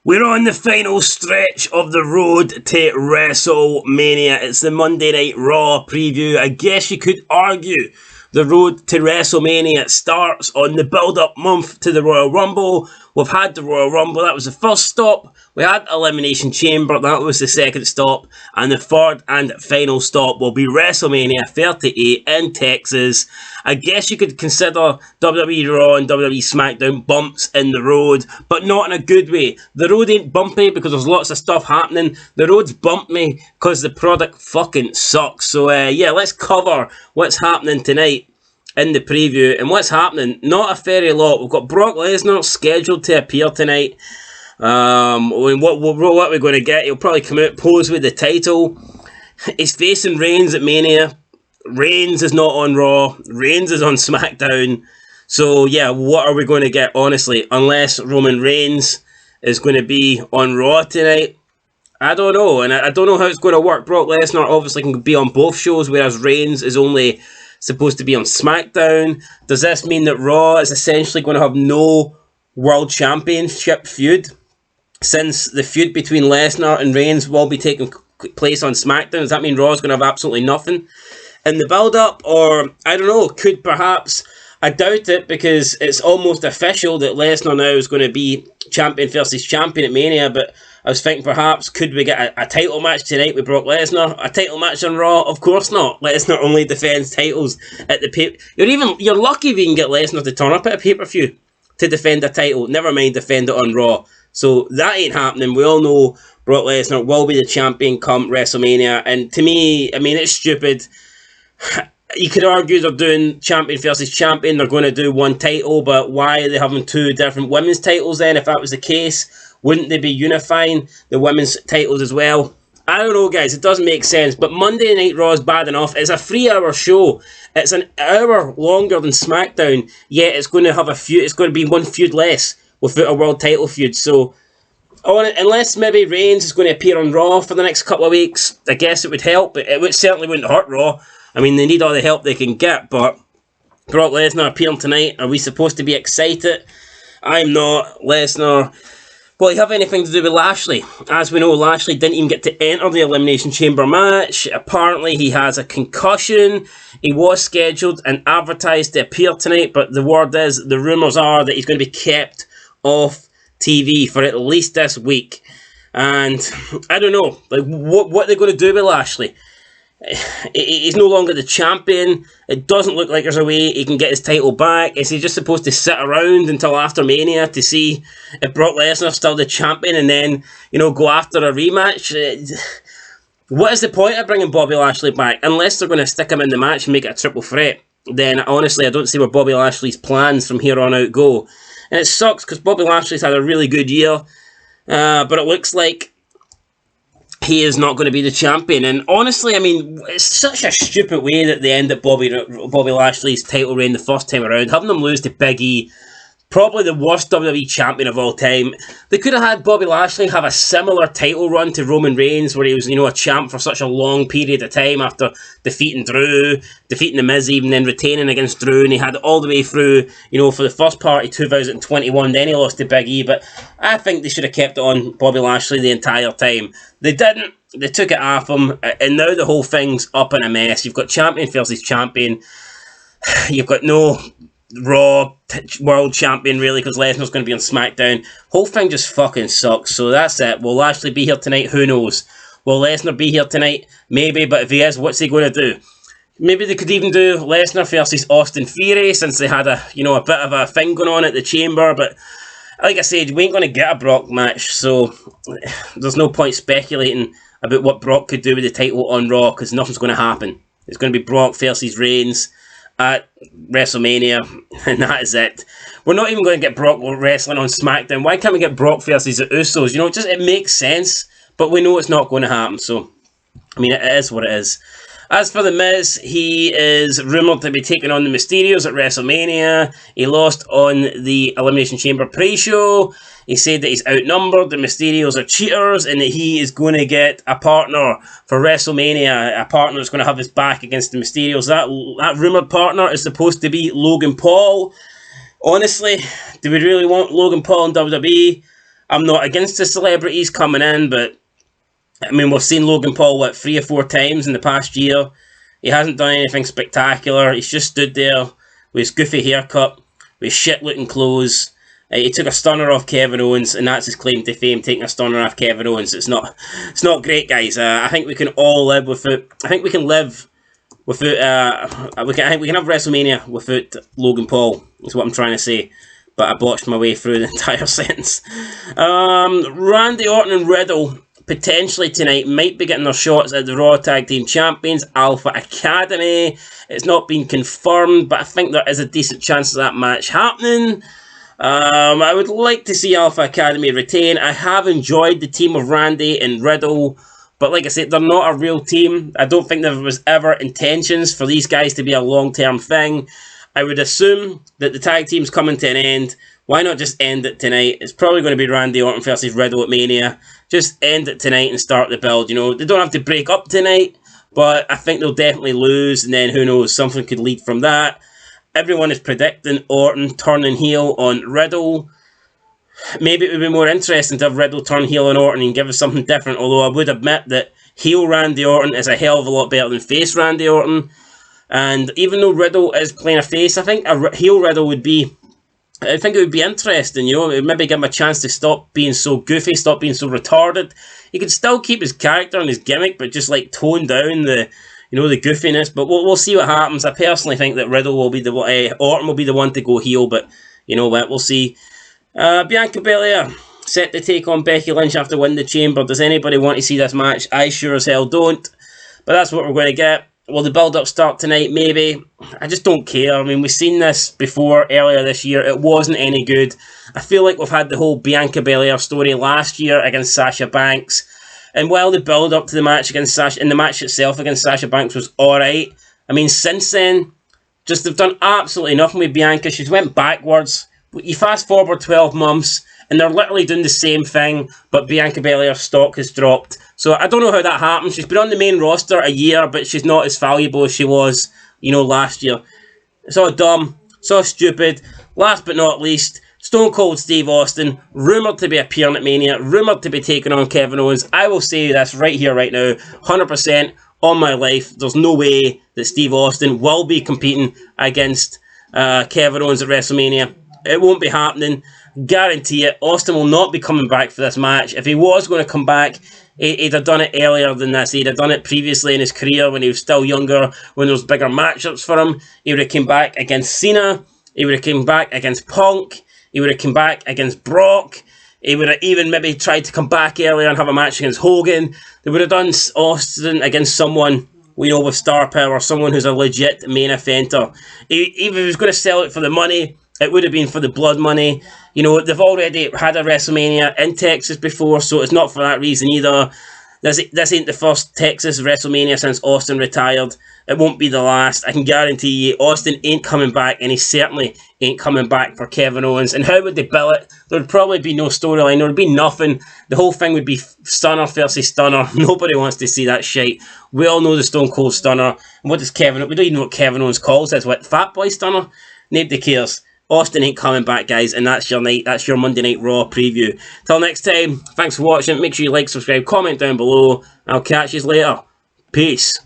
We're on the final stretch of the road to WrestleMania. It's the Monday Night Raw preview. I guess you could argue the road to WrestleMania starts on the build-up month to the Royal Rumble. We've had the Royal Rumble, that was the first stop. We had Elimination Chamber, that was the second stop. And the third and final stop will be WrestleMania 38 in Texas. I guess you could consider WWE Raw and WWE SmackDown bumps in the road, but not in a good way. The road ain't bumpy because there's lots of stuff happening. The road's bumpy because the product fucking sucks. So yeah, let's cover what's happening tonight in the preview. And what's happening, not a very lot. We've got Brock Lesnar scheduled to appear tonight. What we're going to get, he'll probably come out, pose with the title. He's facing Reigns at Mania. Reigns is not on Raw. Reigns is on SmackDown. So yeah, what are we going to get, honestly? Unless Roman Reigns is going to be on Raw tonight. I don't know, and I don't know how it's going to work. Brock Lesnar obviously can be on both shows, whereas Reigns is only supposed to be on SmackDown. Does this mean that Raw is essentially going to have no World Championship feud? Since the feud between Lesnar and Reigns will be taking place on SmackDown, does that mean Raw is going to have absolutely nothing in the build-up? Or, I don't know, could perhaps... I doubt it, because it's almost official that Lesnar now is going to be champion versus champion at Mania, but I was thinking perhaps, could we get a title match tonight with Brock Lesnar? A title match on Raw? Of course not. Lesnar only defends titles at the pay... You're lucky if you can get Lesnar to turn up at a pay-per-view to defend a title. Never mind defend it on Raw. So that ain't happening. We all know Brock Lesnar will be the champion come WrestleMania. And to me, I mean, it's stupid. You could argue they're doing champion versus champion. They're going to do one title, but why are they having two different women's titles then? If that was the case, wouldn't they be unifying the women's titles as well? I don't know, guys. It doesn't make sense. But Monday Night Raw is bad enough. It's a 3-hour show. It's an hour longer than SmackDown. Yet it's going to have a feud. It's going to be one feud less without a world title feud. So, unless maybe Reigns is going to appear on Raw for the next couple of weeks, I guess it would help. But it certainly wouldn't hurt Raw. I mean, they need all the help they can get. But Brock Lesnar appearing tonight. Are we supposed to be excited? I'm not. Lesnar... Will he have anything to do with Lashley? As we know, Lashley didn't even get to enter the Elimination Chamber match. Apparently, he has a concussion. He was scheduled and advertised to appear tonight, but the word is, the rumours are that he's going to be kept off TV for at least this week. And I don't know, like what they're going to do with Lashley. He's no longer the champion. It doesn't look like there's a way he can get his title back. Is he just supposed to sit around until after Mania to see if Brock Lesnar's still the champion and then, go after a rematch? What is the point of bringing Bobby Lashley back? Unless they're going to stick him in the match and make it a triple threat, then honestly I don't see where Bobby Lashley's plans from here on out go. And it sucks because Bobby Lashley's had a really good year, but it looks like he is not going to be the champion. And honestly, I mean, it's such a stupid way that they end up Bobby Lashley's title reign the first time around, having him lose to Big E, probably the worst WWE champion of all time. They could have had Bobby Lashley have a similar title run to Roman Reigns, where he was, a champ for such a long period of time after defeating Drew, defeating The Miz even, then retaining against Drew, and he had it all the way through, for the first part of 2021, then he lost to Big E. But I think they should have kept it on Bobby Lashley the entire time. They didn't. They took it off him, and now the whole thing's up in a mess. You've got champion versus champion. You've got no Raw world champion, really, because Lesnar's going to be on SmackDown. Whole thing just fucking sucks. So that's it. Will Lashley be here tonight? Who knows? Will Lesnar be here tonight? Maybe, but if he is, what's he going to do? Maybe they could even do Lesnar versus Austin Theory, since they had a bit of a thing going on at the Chamber. But like I said, we ain't going to get a Brock match, so there's no point speculating about what Brock could do with the title on Raw, because nothing's going to happen. It's going to be Brock versus Reigns at WrestleMania, and that is it. We're not even going to get Brock wrestling on SmackDown. Why can't we get Brock versus the Usos? It makes sense, but we know it's not going to happen, so, I mean, it is what it is. As for The Miz, he is rumoured to be taking on the Mysterios at WrestleMania. He lost on the Elimination Chamber pre-show. He said that he's outnumbered, the Mysterios are cheaters, and that he is going to get a partner for WrestleMania, a partner that's going to have his back against the Mysterios. That rumoured partner is supposed to be Logan Paul. Honestly, do we really want Logan Paul in WWE? I'm not against the celebrities coming in, but I mean, we've seen Logan Paul, what, 3 or 4 times in the past year. He hasn't done anything spectacular. He's just stood there with his goofy haircut, with his shit-looking clothes. He took a stunner off Kevin Owens, and that's his claim to fame, taking a stunner off Kevin Owens. It's not great, guys. I think we can all live without. I think we can live without. I think we can have WrestleMania without Logan Paul. Is what I'm trying to say. But I botched my way through the entire sentence. Randy Orton and Riddle potentially tonight might be getting their shots at the Raw Tag Team Champions, Alpha Academy. It's not been confirmed, but I think there is a decent chance of that match happening. I would like to see Alpha Academy retain. I have enjoyed the team of Randy and Riddle, but like I said, they're not a real team. I don't think there was ever intentions for these guys to be a long-term thing. I would assume that the tag team's coming to an end. Why not just end it tonight? It's probably going to be Randy Orton versus Riddle at Mania. Just end it tonight and start the build. You know, they don't have to break up tonight, but I think they'll definitely lose, and then who knows, something could lead from that. Everyone is predicting Orton turning heel on Riddle. Maybe it would be more interesting to have Riddle turn heel on Orton and give us something different, although I would admit that heel Randy Orton is a hell of a lot better than face Randy Orton. And even though Riddle is playing a face, I think a heel Riddle would be... I think it would be interesting, you know. It would maybe give him a chance to stop being so goofy, stop being so retarded. He could still keep his character and his gimmick, but just like tone down the... you know, the goofiness, but we'll see what happens. I personally think that Riddle will be Orton will be the one to go heel, but you know what, we'll see. Bianca Belair set to take on Becky Lynch after winning the Chamber. Does anybody want to see this match? I sure as hell don't, but that's what we're going to get. Will the build-up start tonight? Maybe. I just don't care. I mean, we've seen this before earlier this year. It wasn't any good. I feel like we've had the whole Bianca Belair story last year against Sasha Banks. And while the build-up to the match against Sasha, and the match itself against Sasha Banks was alright, I mean, since then, just they've done absolutely nothing with Bianca. She's went backwards. You fast forward 12 months, and they're literally doing the same thing, but Bianca Belair's stock has dropped. So I don't know how that happened. She's been on the main roster a year, but she's not as valuable as she was, you know, last year. It's all dumb. It's all stupid. Last but not least, Stone Cold Steve Austin, rumoured to be appearing at Mania, rumoured to be taking on Kevin Owens. I will say this right here, right now, 100% on my life. There's no way that Steve Austin will be competing against Kevin Owens at WrestleMania. It won't be happening. Guarantee it. Austin will not be coming back for this match. If he was going to come back, he'd have done it earlier than this. He'd have done it previously in his career when he was still younger, when there was bigger matchups for him. He would have come back against Cena. He would have come back against Punk. He would have come back against Brock. He would have even maybe tried to come back earlier and have a match against Hogan. They would have done Austin against someone, you know, with star power, someone who's a legit main eventer. Even if he was going to sell it for the money, it would have been for the blood money. You know, they've already had a WrestleMania in Texas before, so it's not for that reason either. This ain't the first Texas WrestleMania since Austin retired. It won't be the last. I can guarantee you Austin ain't coming back, and he certainly ain't coming back for Kevin Owens. And how would they bill it? There would probably be no storyline. There would be nothing. The whole thing would be Stunner versus Stunner. Nobody wants to see that shit. We all know the Stone Cold Stunner. And what does Kevin... We don't even know what Kevin Owens calls it. What, Fat Boy Stunner? Nobody cares. Austin ain't coming back, guys, and that's your night. That's your Monday Night Raw preview. Till next time, thanks for watching. Make sure you like, subscribe, comment down below. I'll catch you later. Peace.